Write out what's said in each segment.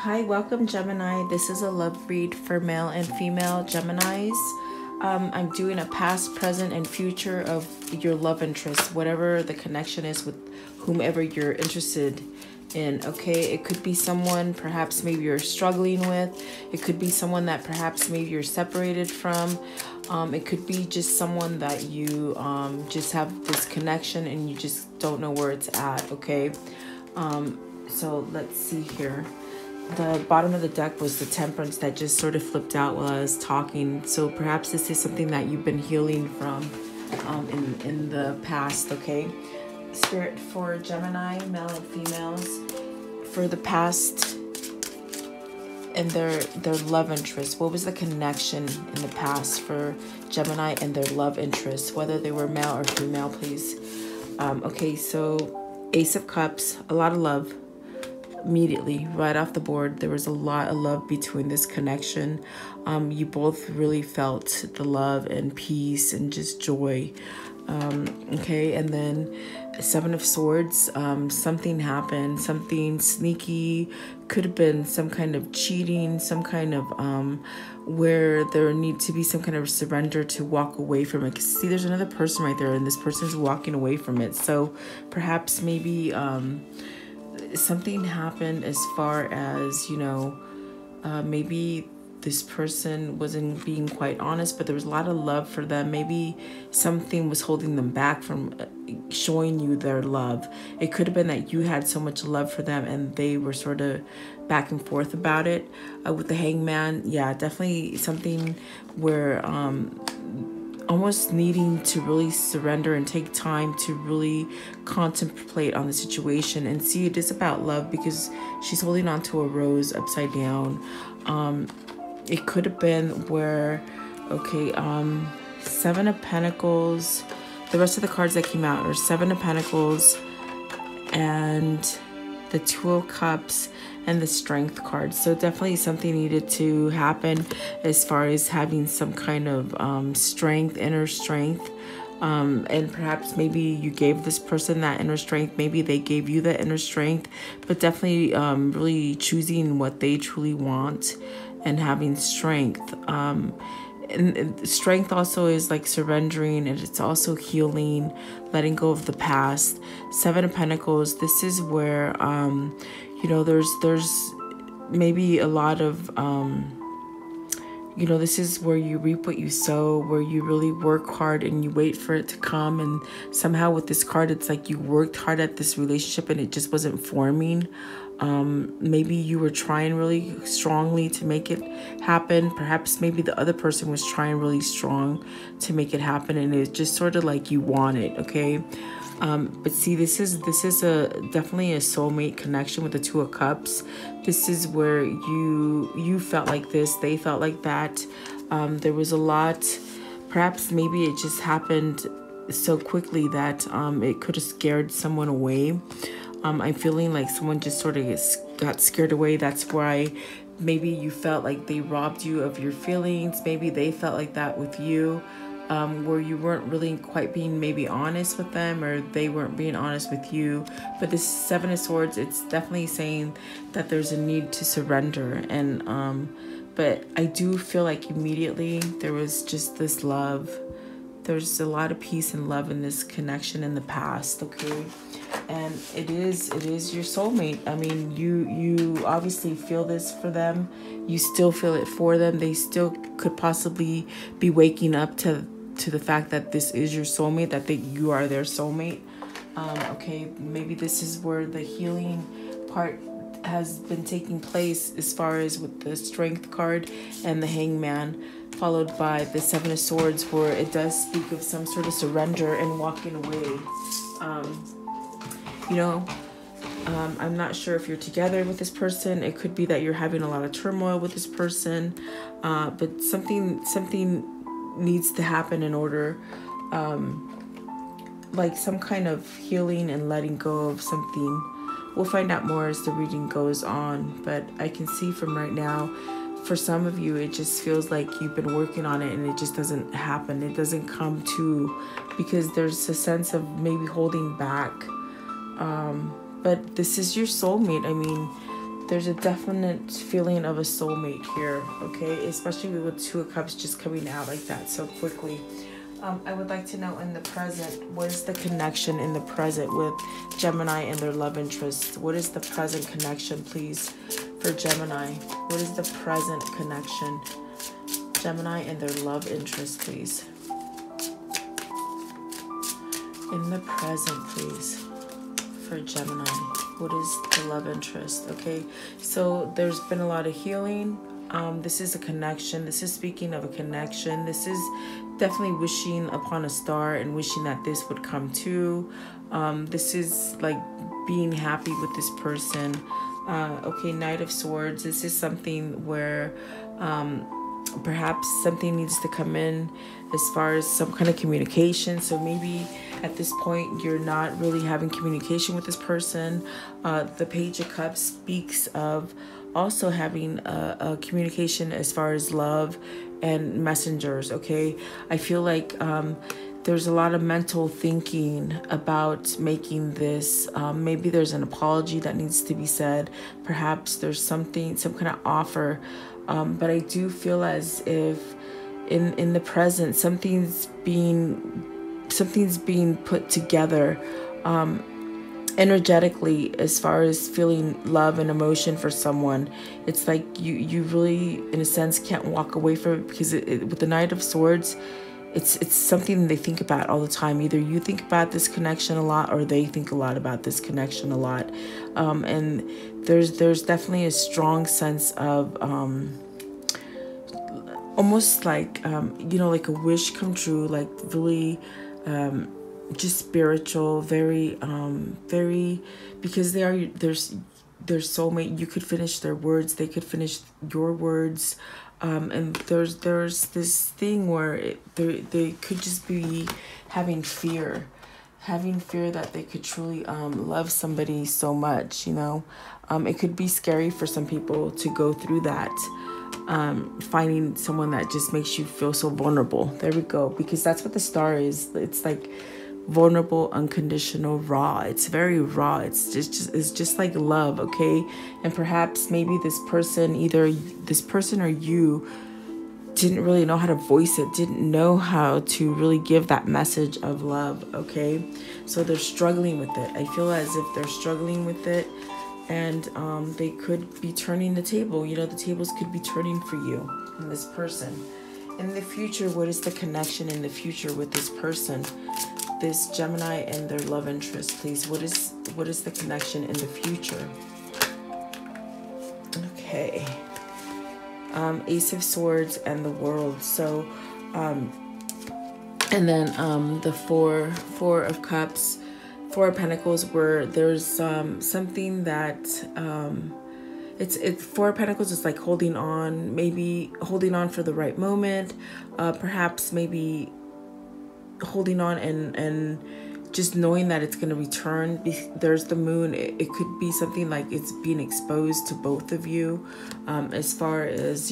Hi, welcome Gemini. This is a love read for male and female Geminis. I'm doing a past, present, and future of your love interest, whatever the connection is with whomever you're interested in. Okay, it could be someone perhaps maybe you're struggling with. It could be someone that perhaps maybe you're separated from. It could be just someone that you just have this connection and you just don't know where it's at. Okay, so let's see here. The bottom of the deck was the Temperance that just sort of flipped out while I was talking. So perhaps this is something that you've been healing from in the past, okay? Spirit for Gemini, male and females, for the past and their love interest. What was the connection in the past for Gemini and their love interest, whether they were male or female, please? Okay, so Ace of Cups, a lot of love. Immediately right off the board, there was a lot of love between this connection. You both really felt the love and peace and just joy. Okay, and then Seven of Swords, something happened, something sneaky, could have been some kind of cheating, some kind of where there needs to be some kind of surrender to walk away from it. 'Cause see, there's another person right there and this person's walking away from it. So perhaps maybe something happened as far as, maybe this person wasn't being quite honest, but there was a lot of love for them. Maybe something was holding them back from showing you their love. It could have been that you had so much love for them and they were sort of back and forth about it. With the Hangman, yeah, definitely something where almost needing to really surrender and take time to really contemplate on the situation and see it is about love, because she's holding on to a rose upside down. It could have been where, okay, Seven of Pentacles, the rest of the cards that came out are Seven of Pentacles and the Two of Cups and the Strength card. So definitely something needed to happen as far as having some kind of strength, inner strength. And perhaps maybe you gave this person that inner strength. Maybe they gave you that inner strength, but definitely really choosing what they truly want and having strength. And strength also is like surrendering, and it's also healing, letting go of the past. Seven of Pentacles, this is where there's maybe a lot of this is where you reap what you sow, where you really work hard and you wait for it to come. And somehow with this card, it's like you worked hard at this relationship and it just wasn't forming. Maybe you were trying really strongly to make it happen. Perhaps maybe the other person was trying really strong to make it happen, and it's just sort of like you want it, okay? But see, this is definitely a soulmate connection with the Two of Cups. This is where you felt like this, they felt like that. There was a lot. Perhaps maybe it just happened so quickly that it could have scared someone away. I'm feeling like someone just sort of got scared away. That's why maybe you felt like they robbed you of your feelings. Maybe they felt like that with you. Where you weren't really quite being maybe honest with them, or they weren't being honest with you. But this Seven of Swords, it's definitely saying that there's a need to surrender. And but I do feel like immediately there was just this love. There's a lot of peace and love in this connection in the past, okay? And it is your soulmate. I mean, you obviously feel this for them. You still feel it for them. They still could possibly be waking up to the fact that this is your soulmate, that you are their soulmate. Okay, maybe this is where the healing part has been taking place, as far as with the Strength card and the Hangman, followed by the Seven of Swords, where it does speak of some sort of surrender and walking away. I'm not sure if you're together with this person. It could be that you're having a lot of turmoil with this person, but something needs to happen in order, like some kind of healing and letting go of something. We'll find out more as the reading goes on, but I can see from right now, for some of you, it just feels like you've been working on it and it just doesn't happen. It doesn't come to, because there's a sense of maybe holding back. But this is your soulmate. I mean, there's a definite feeling of a soulmate here, okay? Especially with Two of Cups just coming out like that so quickly. I would like to know in the present, what is the connection in the present with Gemini and their love interest? What is the present connection, please, for Gemini? What is the present connection? Gemini and their love interest, please. In the present, please, for Gemini. What is the love interest? Okay, so there's been a lot of healing. This is a connection. This is speaking of a connection. This is definitely wishing upon a star and wishing that this would come true. This is like being happy with this person. Okay, Knight of Swords. This is something where perhaps something needs to come in as far as some kind of communication. So maybe at this point you're not really having communication with this person. The Page of Cups speaks of also having a communication as far as love and messengers. Okay, I feel like there's a lot of mental thinking about making this. Maybe there's an apology that needs to be said. Perhaps there's something, some kind of offer. But I do feel as if in the present something's being put together energetically as far as feeling love and emotion for someone. It's like you really, in a sense, can't walk away from it, because with the Knight of Swords, it's something they think about all the time. Either you think about this connection a lot, or they think a lot about this connection a lot. And there's definitely a strong sense of almost like like a wish come true, like really just spiritual, very because their soulmate. You could finish their words, they could finish your words. And there's this thing where they could just be having fear that they could truly love somebody so much, It could be scary for some people to go through that, finding someone that just makes you feel so vulnerable. There we go, because that's what the star is. It's like vulnerable, unconditional, raw. It's very raw. It's just like love, okay? And perhaps maybe this person, either this person or you, didn't really know how to voice it, didn't know how to really give that message of love, okay? So they're struggling with it. I feel as if they're struggling with it, and they could be turning the table. The tables could be turning for you and this person. In the future, what is the connection in the future with this person? This Gemini and their love interest, please. What is the connection in the future? Okay. Ace of Swords and the World. So, and then the Four of Cups, Four of Pentacles, where there's something that it's Four of Pentacles is like holding on, maybe holding on for the right moment, perhaps maybe holding on and just knowing that it's going to return. There's the Moon. It could be something like it's being exposed to both of you, as far as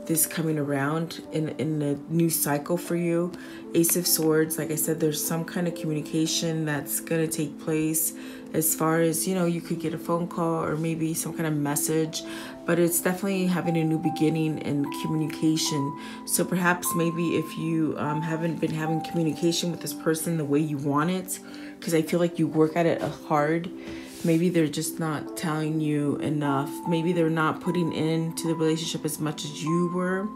this coming around in a new cycle for you. Ace of Swords, like I said, there's some kind of communication that's going to take place, as far as you could get a phone call or maybe some kind of message, but it's definitely having a new beginning in communication. So perhaps maybe if you haven't been having communication with this person the way you want it, because I feel like you work at it hard, maybe they're just not telling you enough. Maybe they're not putting into the relationship as much as you were,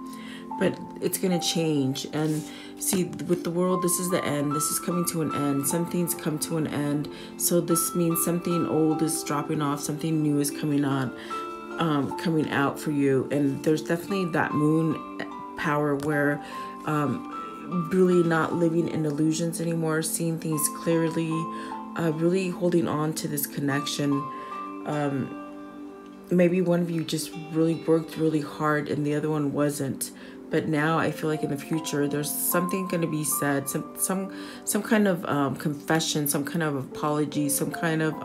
but it's going to change. And see, with the World, this is the end. This is coming to an end. Something's come to an end. So this means something old is dropping off. Something new is coming on, coming out for you. And there's definitely that Moon power where really not living in illusions anymore, seeing things clearly, really holding on to this connection. Maybe one of you just really worked really hard and the other one wasn't. But now I feel like in the future, there's something going to be said, some kind of confession, some kind of apology, some kind of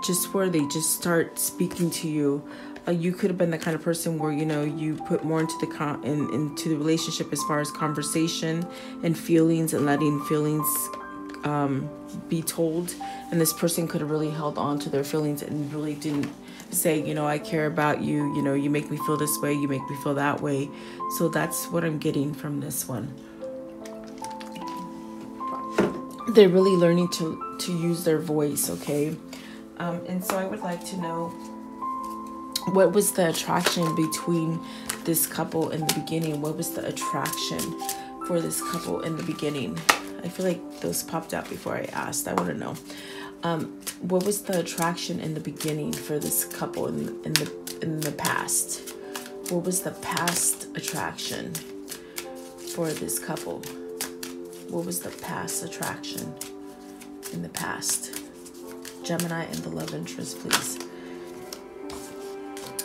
just where they just start speaking to you. You could have been the kind of person where you put more into the relationship as far as conversation and feelings, and letting feelings be told, and this person could have really held on to their feelings and really didn't say, you know, I care about you, you know, you make me feel this way, you make me feel that way. So that's what I'm getting from this one. They're really learning to use their voice, okay? And so I would like to know, what was the attraction between this couple in the beginning? What was the attraction for this couple in the beginning? I feel like those popped out before I asked. I want to know. What was the attraction in the beginning for this couple in the past? What was the past attraction for this couple? What was the past attraction in the past? Gemini and the love interest, please.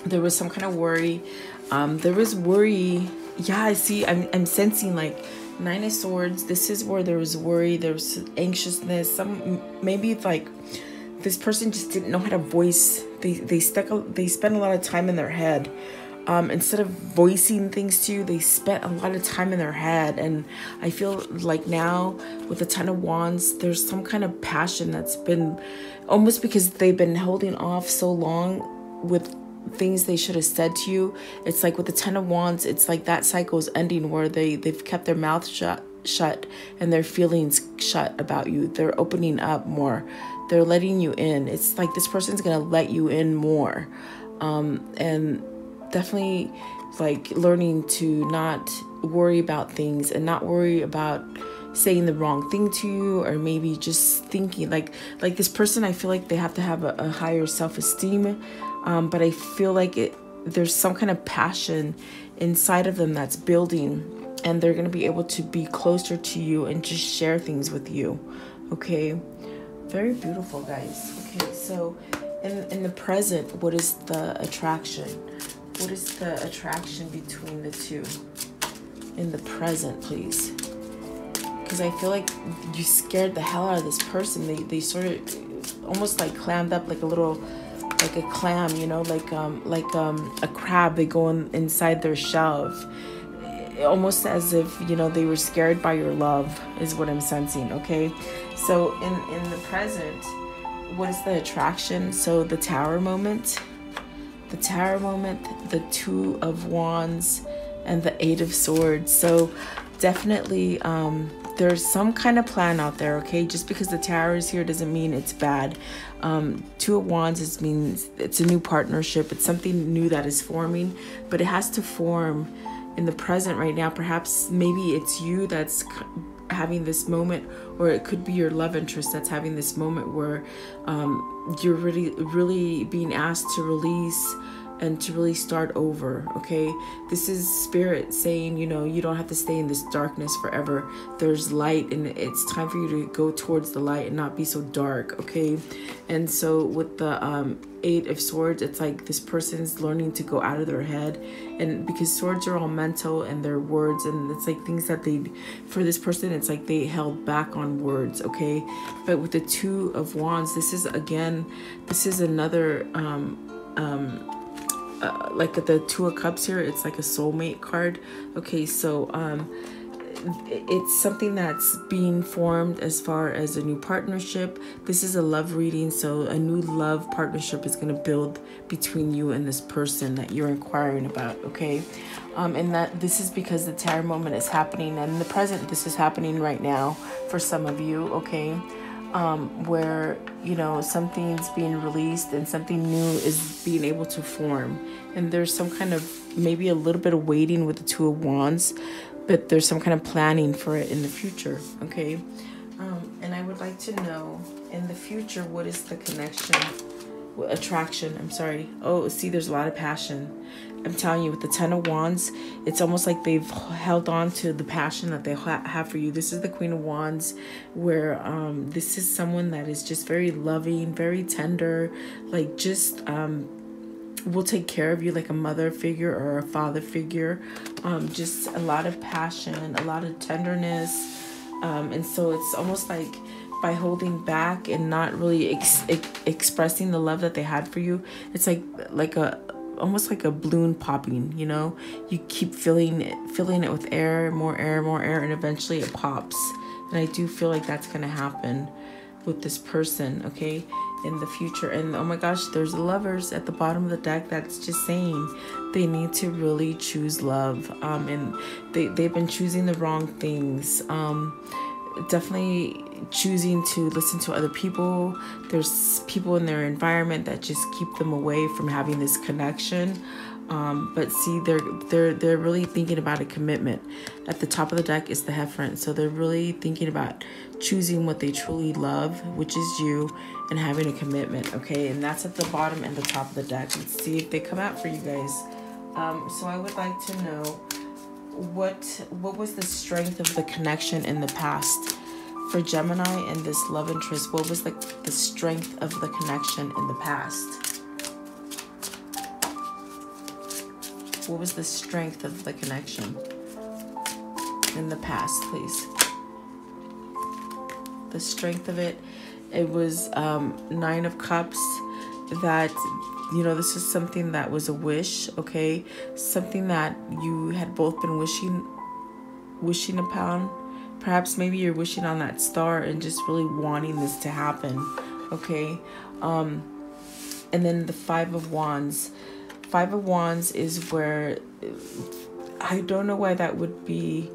There was some kind of worry. There was worry. Yeah, I see. I'm sensing like 9 of Swords. This is where there was worry. There was anxiousness. Maybe like this person just didn't know how to voice. They spent a lot of time in their head. Instead of voicing things to you, they spent a lot of time in their head. And I feel like now with the 10 of Wands, there's some kind of passion that's been almost because they've been holding off so long with things they should have said to you. It's like with the 10 of Wands, it's like that cycle is ending where they've kept their mouth shut and their feelings shut about you. They're opening up more. They're letting you in. It's like this person's gonna let you in more. And definitely like learning to not worry about things and not worry about saying the wrong thing to you, or maybe just thinking like this person, I feel like they have to have a higher self-esteem. But I feel like there's some kind of passion inside of them that's building, and they're going to be able to be closer to you and just share things with you. Okay. Very beautiful, guys. Okay. So in the present, what is the attraction? What is the attraction between the two in the present, please? Because I feel like you scared the hell out of this person. They sort of almost like clammed up like a little, like a clam, you know, like a crab. They go inside their shell, almost as if, you know, they were scared by your love is what I'm sensing. Okay, so in the present, what is the attraction? So the Tower moment, the 2 of Wands, and the 8 of Swords. So definitely there's some kind of plan out there. Okay, just because the Tower is here doesn't mean it's bad. 2 of Wands means it's a new partnership. It's something new that is forming, but it has to form in the present right now. Perhaps maybe it's you that's having this moment, or it could be your love interest that's having this moment where you're really being asked to release and to really start over. Okay, this is spirit saying, you know, you don't have to stay in this darkness forever. There's light, and it's time for you to go towards the light and not be so dark. Okay, and so with the 8 of Swords, it's like this person's learning to go out of their head, and because swords are all mental and they're words, and it's like things that for this person, it's like they held back on words. Okay, but with the 2 of Wands, this is another like the 2 of Cups here, it's like a soulmate card. Okay, so it's something that's being formed as far as a new partnership. This is a love reading, so a new love partnership is going to build between you and this person that you're inquiring about. Okay, and that this is because the Tower moment is happening, and in the present, this is happening right now for some of you. Okay, where, you know, something's being released and something new is being able to form, and there's some kind of maybe a little bit of waiting with the 2 of Wands, but there's some kind of planning for it in the future. Okay, and I would like to know in the future, what is the connection, attraction, I'm sorry. Oh, see, there's a lot of passion. I'm telling you, with the 10 of Wands, it's almost like they've held on to the passion that they have for you. This is the Queen of Wands, where this is someone that is just very loving, very tender, like just will take care of you like a mother figure or a father figure. Just a lot of passion, a lot of tenderness. And so it's almost like by holding back and not really expressing the love that they had for you, it's like almost like a balloon popping, you know, you keep filling it with air, more air, and eventually it pops. And I do feel like that's going to happen with this person, okay, in the future. And oh my gosh, there's the Lovers at the bottom of the deck. That's just saying they need to really choose love. And they've been choosing the wrong things. Definitely choosing to listen to other people. There's people in their environment that just keep them away from having this connection. But see, they're really thinking about a commitment. At the top of the deck is the Hierophant. So they're really thinking about choosing what they truly love, which is you, and having a commitment, okay? And that's at the bottom and the top of the deck. Let's see if they come out for you guys. So I would like to know what was the strength of the connection in the past for Gemini and this love interest. What was the strength of the connection in the past? What was the strength of the connection in the past, please? The strength of it was 9 of Cups. That, you know, this is something that was a wish, okay? Something that you had both been wishing upon. Perhaps maybe you're wishing on that star and just really wanting this to happen, okay? And then the 5 of Wands. 5 of Wands is where, I don't know why that would be,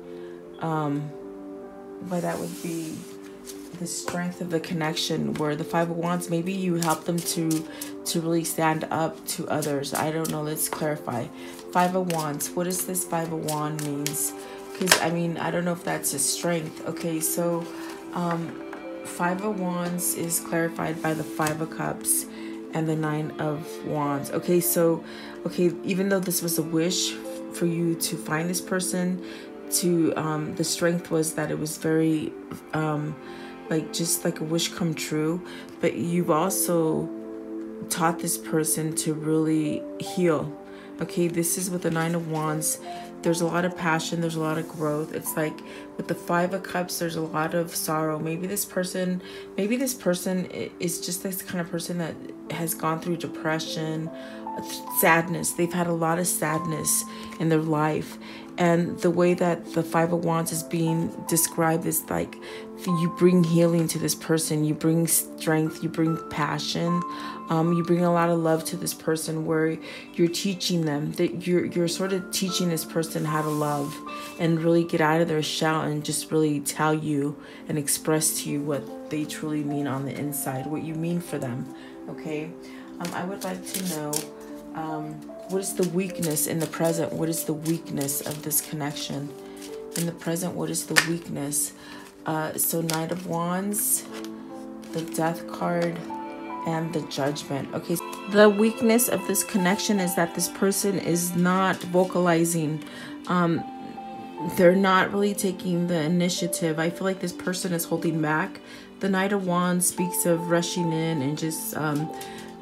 the strength of the connection, where the 5 of Wands, maybe you help them to really stand up to others. I don't know. Let's clarify. 5 of Wands. What does this 5 of Wands means? Because, I mean, I don't know if that's a strength. Okay, so 5 of Wands is clarified by the 5 of Cups and the 9 of Wands. Okay, so, okay, even though this was a wish for you to find this person, to the strength was that it was very like just like a wish come true, but you've also taught this person to really heal. Okay, this is with the 9 of Wands. There's a lot of passion, there's a lot of growth. It's like with the 5 of Cups, there's a lot of sorrow. Maybe this person is just this kind of person that has gone through depression, sadness. They've had a lot of sadness in their life. And the way that the 5 of Wands is being described is like you bring healing to this person, you bring strength, you bring passion, you bring a lot of love to this person, where you're teaching them that you're sort of teaching this person how to love and really get out of their shell and just really tell you and express to you what they truly mean on the inside, what you mean for them. Okay, I would like to know what is the weakness in the present? What is the weakness of this connection? In the present, what is the weakness? So 9 of Wands, the Death card, and the Judgment. Okay, the weakness of this connection is that this person is not vocalizing. They're not really taking the initiative. I feel like this person is holding back. The Knight of Wands speaks of rushing in and just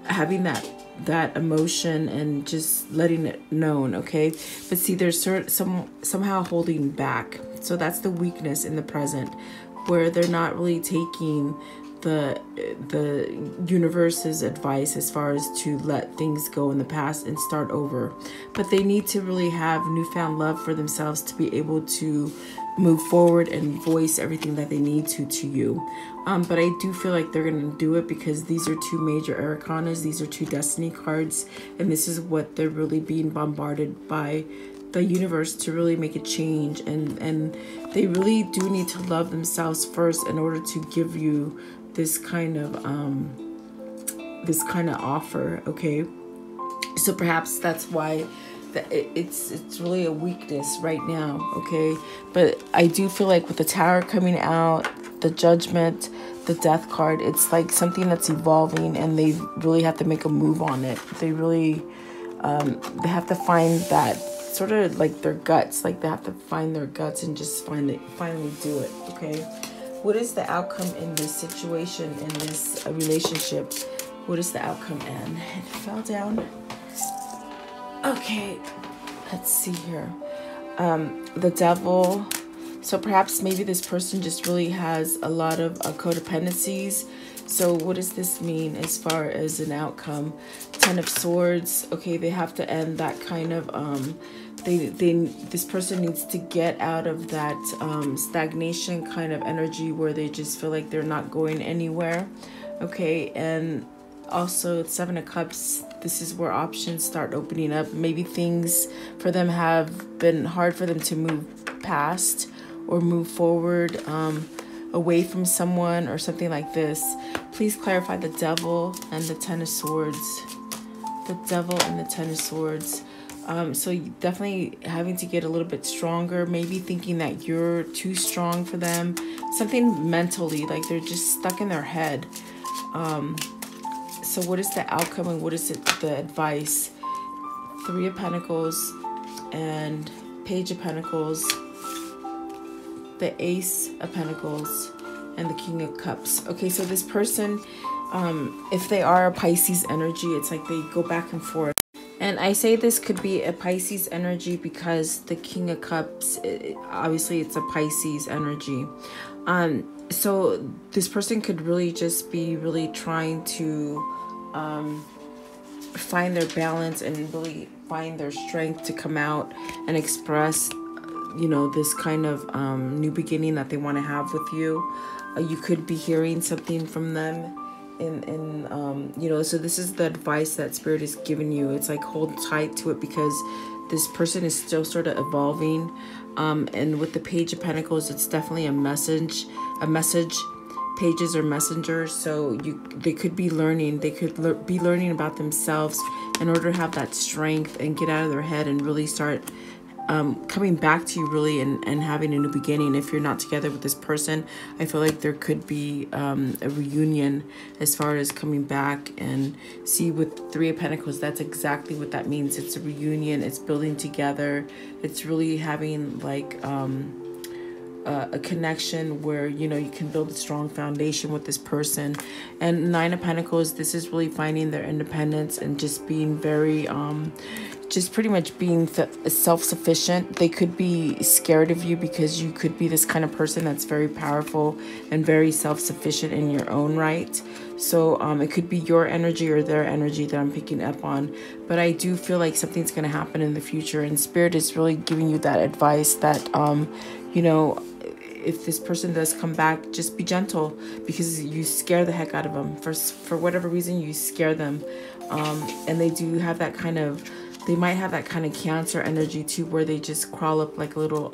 having that emotion and just letting it known, okay? But see, there's somehow holding back. So that's the weakness in the present, where they're not really taking the universe's advice as far as to let things go in the past and start over. But they need to really have newfound love for themselves to be able to move forward and voice everything that they need to you. But I do feel like they're going to do it, because these are 2 major arcanas. These are 2 destiny cards, and this is what they're really being bombarded by the universe to really make a change. And they really do need to love themselves first in order to give you this kind of offer, okay? So perhaps that's why it's really a weakness right now, okay? But I do feel like with the Tower coming out, the Judgment, the Death card, it's like something that's evolving, and they really have to make a move on it. They really they have to find that sort of like their guts, like they have to find their guts and just finally do it, okay? What is the outcome in this situation, in this relationship? What is the outcome? And it fell down. Okay, let's see here. The Devil. So perhaps maybe this person just really has a lot of codependencies. So what does this mean as far as an outcome? 10 of Swords. Okay, they have to end that kind of this person needs to get out of that stagnation kind of energy where they just feel like they're not going anywhere. Okay, and also 7 of Cups, this is where options start opening up. Maybe things for them have been hard for them to move past or move forward away from someone or something like this. Please clarify the Devil and the 10 of Swords. The Devil and the 10 of Swords. So you definitely having to get a little bit stronger, maybe thinking that you're too strong for them. Something mentally, like they're just stuck in their head. So what is the outcome and what is the advice? 3 of Pentacles and Page of Pentacles, the Ace of Pentacles, and the King of Cups. Okay, so this person, if they are a Pisces energy, it's like they go back and forth. And I say this could be a Pisces energy because the King of Cups, obviously it's a Pisces energy. So this person could really just be really trying to find their balance and really find their strength to come out and express, you know, this kind of new beginning that they want to have with you. You could be hearing something from them. You know, so this is the advice that Spirit is giving you. It's like hold tight to it because this person is still sort of evolving. And with the Page of Pentacles, it's definitely a message. Pages are messengers, so they could be learning. They could be learning about themselves in order to have that strength and get out of their head and really start coming back to you really and having a new beginning. If you're not together with this person, I feel like there could be a reunion as far as coming back. And see, with 3 of Pentacles, that's exactly what that means. It's a reunion. It's building together. It's really having like a connection where, you know, you can build a strong foundation with this person. And 9 of Pentacles, this is really finding their independence and just being very just pretty much being self-sufficient. They could be scared of you because you could be this kind of person that's very powerful and very self-sufficient in your own right. So it could be your energy or their energy that I'm picking up on. But I do feel like something's going to happen in the future, and Spirit is really giving you that advice that you know, if this person does come back, just be gentle because you scare the heck out of them. For whatever reason, you scare them. And they do have that kind of, they might have that kind of Cancer energy too, where they just crawl up like a little,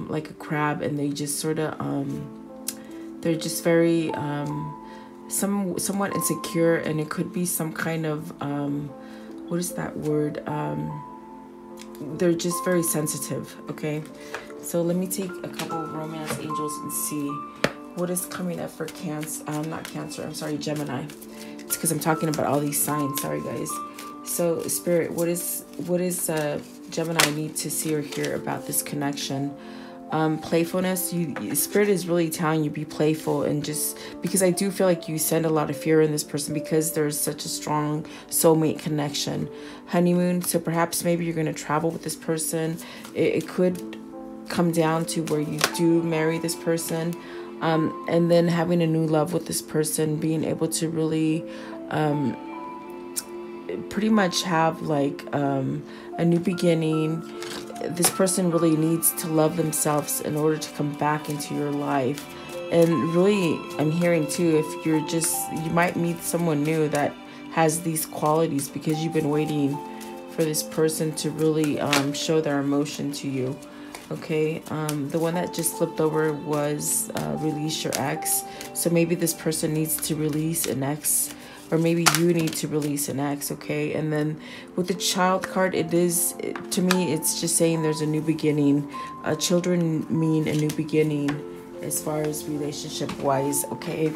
like a crab, and they just sort of, they're just very, somewhat insecure, and it could be some kind of, what is that word? They're just very sensitive. Okay. So let me take a couple of romance angels and see what is coming up for Cancer. Not Cancer. I'm sorry, Gemini. It's because I'm talking about all these signs. Sorry, guys. So Spirit, what is Gemini need to see or hear about this connection? Playfulness. Spirit is really telling you be playful, and just because I do feel like you send a lot of fear in this person because there's such a strong soulmate connection. Honeymoon. So perhaps maybe you're going to travel with this person. It could come down to where you do marry this person, and then having a new love with this person, being able to really pretty much have like a new beginning. This person really needs to love themselves in order to come back into your life. And really, I'm hearing too, if you're you might meet someone new that has these qualities because you've been waiting for this person to really show their emotion to you. Okay, the one that just flipped over was release your ex. So maybe this person needs to release an ex, or maybe you need to release an ex. Okay, and then with the Child card, to me, it's just saying there's a new beginning. Children mean a new beginning as far as relationship wise. Okay,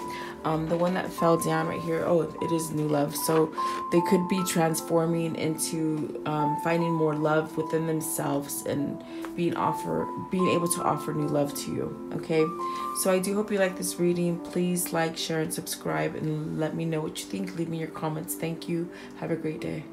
the one that fell down right here, oh, it is new love. So they could be transforming into finding more love within themselves and being able to offer new love to you. Okay, so I do hope you like this reading. Please like, share, and subscribe, and let me know what you think. Leave me your comments. Thank you. Have a great day.